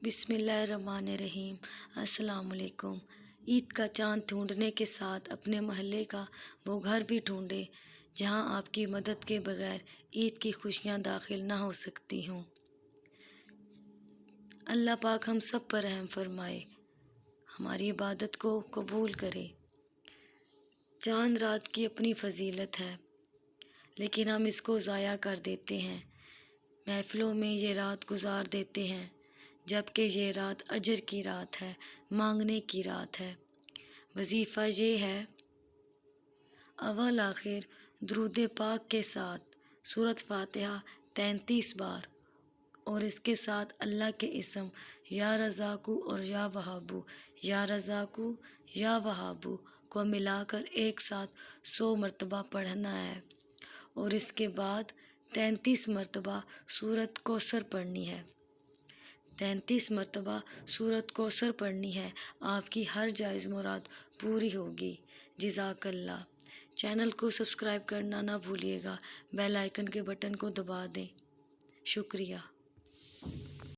بسم اللہ الرحمن الرحیم۔ السلام علیکم۔ عید کا چاند ڈھونڈنے کے ساتھ اپنے محلے کا وہ گھر بھی ڈھونڈے جہاں آپ کی مدد کے بغیر عید کی خوشیاں داخل نہ ہو سکتی ہوں۔ اللہ پاک ہم سب پر رحم فرمائے، ہماری عبادت کو قبول کرے۔ چاند رات کی اپنی فضیلت ہے، لیکن ہم اس کو ضائع کر دیتے ہیں، محفلوں میں یہ رات گزار دیتے ہیں، جبکہ یہ رات اجر کی رات ہے، مانگنے کی رات ہے۔ وظیفہ یہ ہے، اول آخر درود پاک کے ساتھ سورۃ فاتحہ 33 بار اور اس کے ساتھ اللہ کے اسم یا رزاقو اور یا وہابو، یا رزاقو یا وہابو کو ملا کر ایک ساتھ 100 مرتبہ پڑھنا ہے، اور اس کے بعد 33 مرتبہ سورۃ کوثر پڑھنی ہے۔ 33 مرتبہ سورۃ کوثر پڑھنی ہے، آپ کی ہر جائز مراد پوری ہوگی۔ جزاک اللہ۔ چینل کو سبسکرائب کرنا نہ بھولیے گا، بیل آئیکن کے بٹن کو دبا دیں۔ شکریہ۔